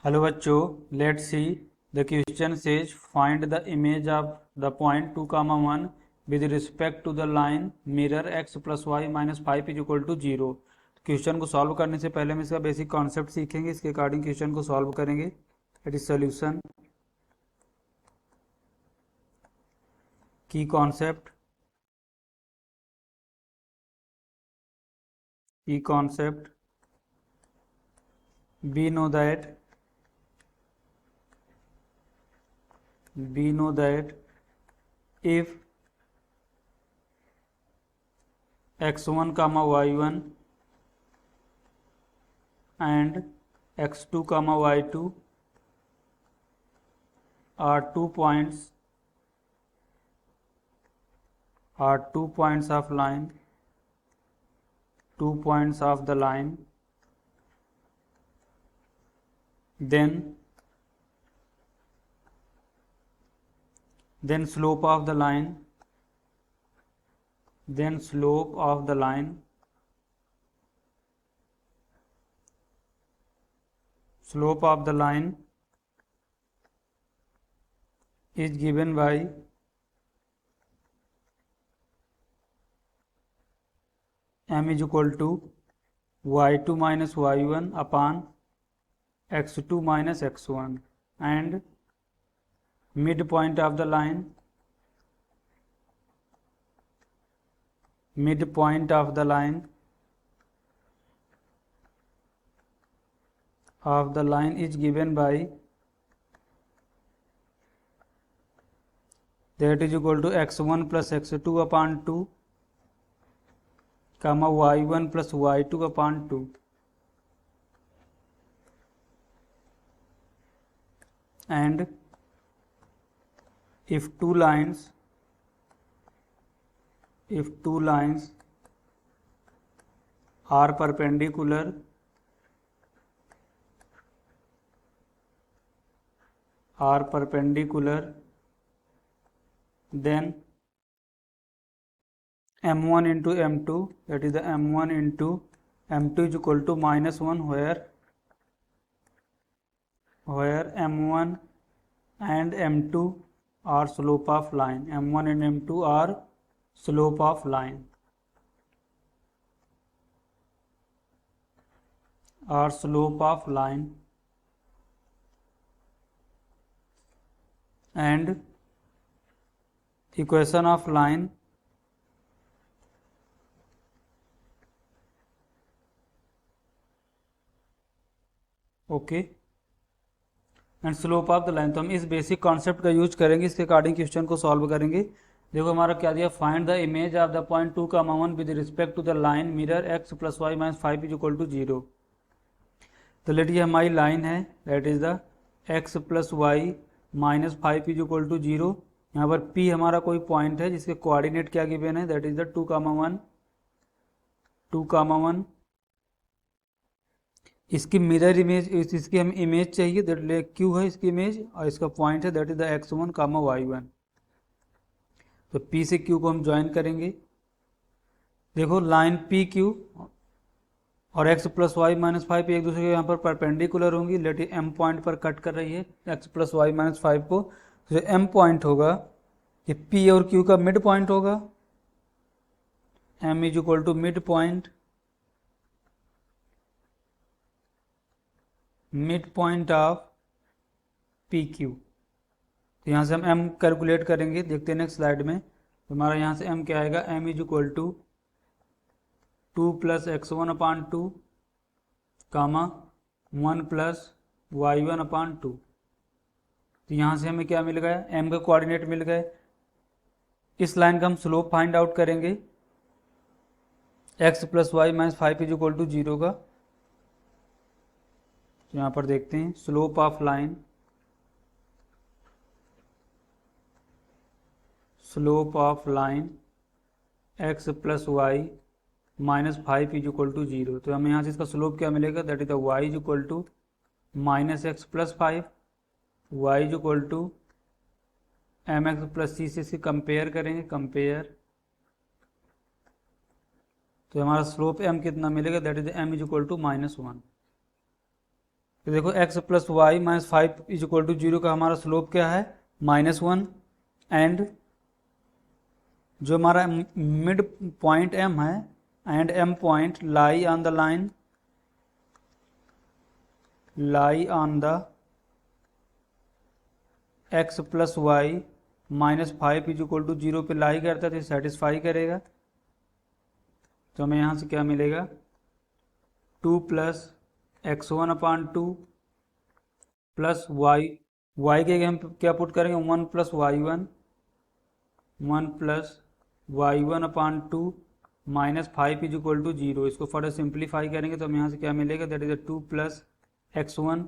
Hello बच्चों, let's see the question says find the image of the point 2, 1 with respect to the line mirror x plus y minus 5 is equal to 0। Question को solve करने से पहले हम इसका basic concept सीखेंगे, इसके according question को सॉल्व करेंगे। इट इज सोल्यूशन की concept we know that if x1 comma y1 and x2 comma y2 are two points of line, 2 points of the line, then slope of the line is given by m is equal to y2 minus y1 upon x2 minus x1, and midpoint of the line is given by that is equal to x1 plus x2 upon 2 comma y1 plus y2 upon 2, and if two lines are perpendicular then m1 into m2, that is the m1 into m2 is equal to minus 1, where m1 and m2 are slope of line. m1 and m2 are slope of line, and equation of line okay and slope of the line. तो हम इस basic concept का use करेंगे, इसके according question को solve करेंगे। देखो हमारा क्या दिया, find the image of the point 2, 1 with respect to the line mirror x plus y minus 5 is equal to 0। तो लेट ये हमारी लाइन है, that is the x plus y minus 5 is equal to 0। यहाँ पर p हमारा कोई point है जिसके कोऑर्डिनेट क्या गिवन है, दैट इज द 2, 1 इसकी मिरर इमेज, इसकी हम इमेज चाहिए, दैट क्यू है इसकी इमेज, और इसका पॉइंट है that is the x1 comma y1। तो p से q को हम ज्वाइन करेंगे। देखो लाइन पी क्यू और x प्लस वाई माइनस 5 एक दूसरे के यहाँ पर परपेंडिकुलर होंगी। लेट m पॉइंट पर कट कर रही है x प्लस वाई माइनस 5 को। जो m पॉइंट होगा ये p और q का मिड पॉइंट होगा। m is equal to mid point of P Q. तो यहाँ से हम m कैलकुलेट करेंगे, देखते हैं नेक्स्ट स्लाइड में। तो हमारा यहाँ से m क्या आएगा, m is equal to 2 plus x1 upon 2 comma 1 plus y1 upon 2। तो यहाँ से हमें क्या मिल गया, m का कोऑर्डिनेट मिल गए। इस लाइन का हम स्लोप फाइंड आउट करेंगे x plus y minus 5 is equal to 0 का। तो यहाँ पर देखते हैं slope of line x plus y minus 5 is equal to 0। तो हमें यहाँ से इसका स्लोप क्या मिलेगा, that is the y is equal to minus x plus 5, y is equal to m x plus c से इसे कंपेयर करेंगे, तो हमारा स्लोप m कितना मिलेगा, that is m is equal to -1। तो देखो x plus y minus 5 is equal to 0 का हमारा स्लोप क्या है -1, एंड जो हमारा मिड पॉइंट m है and m point lie on the line, lie on the x plus y minus 5 is equal to 0 पे लाई करता है, तो सेटिस्फाई करेगा। तो हमें यहाँ से क्या मिलेगा 2 plus x1 upon 2 plus y के हम क्या पुट करेंगे 1 plus y1, 1 plus y1 upon 2 minus 5 is equal to 0। इसको फर्दर सिंप्लीफाई करेंगे तो हमें यहाँ से क्या मिलेगा, that is 2 plus x1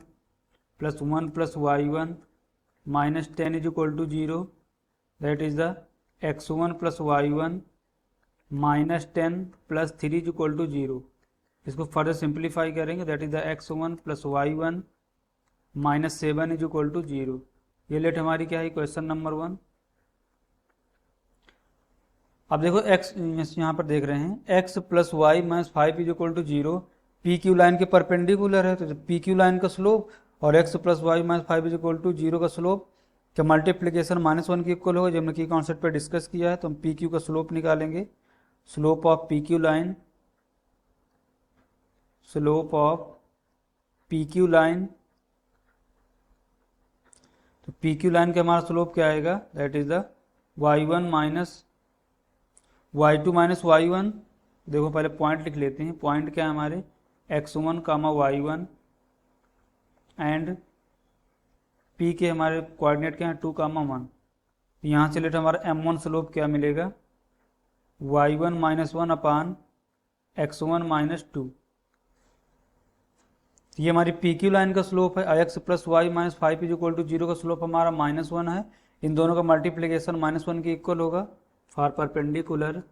plus 1 plus y1 minus 10 is equal to 0, that is the x1 plus y1 minus 10 plus 3 is equal to 0। इसको further simplify करेंगे, that is the x1 plus y1 minus 7 is equal to 0। ये late हमारी क्या है question number 1। अब देखो x यहाँ पर देख रहे हैं x plus y minus 5 is equal to 0 P Q line के परपेंडिकुलर है। तो पी क्यू लाइन का स्लोप और x plus y minus 5 is equal to 0 का स्लोप का मल्टीप्लीकेशन -1 के इक्वल होगा, जब हमने की कॉन्सेप्ट पे डिस्कस किया है। तो हम पी क्यू का स्लोप निकालेंगे, slope of P Q line, slope of P Q line. तो पी क्यू लाइन का हमारा स्लोप क्या आएगा, that is the y1 minus y2 minus y1। देखो पहले पॉइंट लिख लेते हैं, पॉइंट क्या है हमारे x1 comma y1 and p के हमारे कोऑर्डिनेट क्या है 2 कामा 1। यहाँ से लेट हमारा m1 स्लोप क्या मिलेगा y1 माइनस 1 अपान x1 माइनस 2। ये हमारी पी क्यू लाइन का स्लोप है। x plus y minus 5 is equal to 0 का स्लोप हमारा -1 है। इन दोनों का मल्टीप्लीकेशन -1 के इक्वल होगा। For perpendicular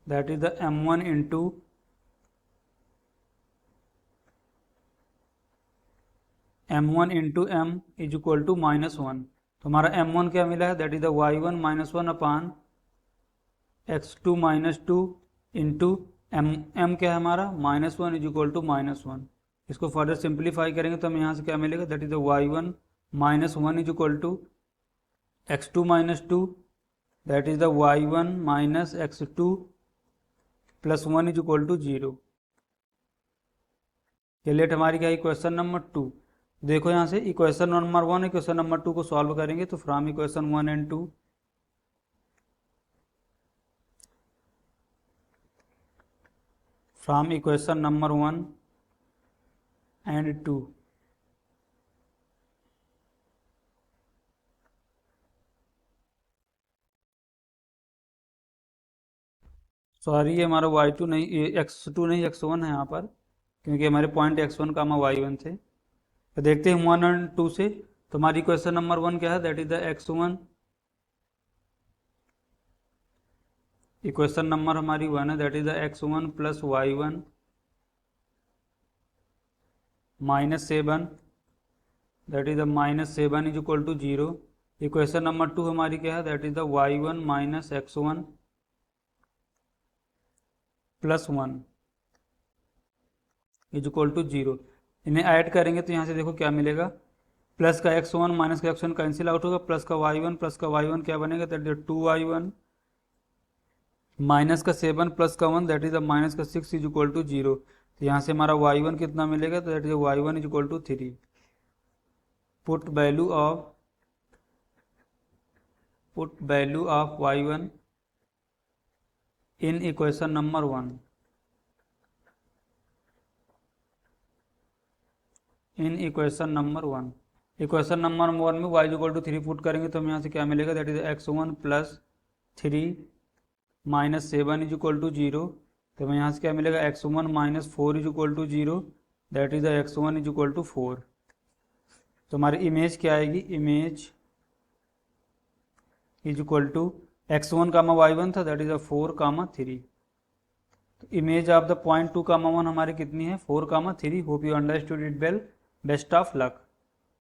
that is the m1 into m1 into m is equal to -1। तो हमारा m1 क्या मिला है, that is the y1 minus 1 upon x2 minus 2 into m क्या है हमारा -1 इज इक्वल टू -1। इसको फर्दर सिंप्लीफाई करेंगे तो हमें यहाँ से क्या मिलेगा, that is the y1 minus 1 is equal to x2 minus 2, that is the y1 minus x2 plus 1 is equal to 0। ये लेट हमारी क्या है क्वेश्चन नंबर 2। देखो यहाँ से इक्वेशन नंबर 1 इक्वेशन नंबर 2 को सॉल्व करेंगे तो from equation 1 and 2, from equation number 1 and 2, sorry ये हमारा y2 नहीं, ये x2 नहीं x1 है यहाँ पर, क्योंकि हमारे पॉइंट x1 कामा y1 थे। तो देखते हैं 1 और 2 से। तो हमारी क्वेश्चन नंबर 1 क्या है, that is the x1, equation number हमारी 1 है, that is the x1 plus y1 minus 7, that is the -7 is equal to 0। Equation number 2 हमारी क्या है, that is the y1 minus x1 plus 1 is equal to 0। इन्हें add करेंगे तो यहाँ से देखो क्या मिलेगा, प्लस का x1 माइनस का x1 कैंसिल आउट होगा, प्लस का y1 प्लस का y1 क्या बनेगा, दैट इज 2y1 माइनस का 7 प्लस का 1 दैट इज माइनस का 6 इज इक्वल टू 0। तो यहाँ से हमारा y1 कितना मिलेगा, तो that is y1 is equal to 3। Put value of y1 in equation number 1, in equation number 1। Equation number 1 में y इक्वल टू 3 पुट करेंगे तो हमें यहाँ से क्या मिलेगा, that is x1 plus 3 minus 7 is equal to 0। तो हमें यहाँ से क्या मिलेगा, x1 minus 4 is equal to 0, that is x1 is equal to 4। तो हमारी इमेज क्या आएगी, image is equal to x1 comma y1 था, दैट इज 4 कामा 3। तो image of the point 2 comma 1 हमारी कितनी है, 4 comma 3। Hope you understood it well. Best of luck.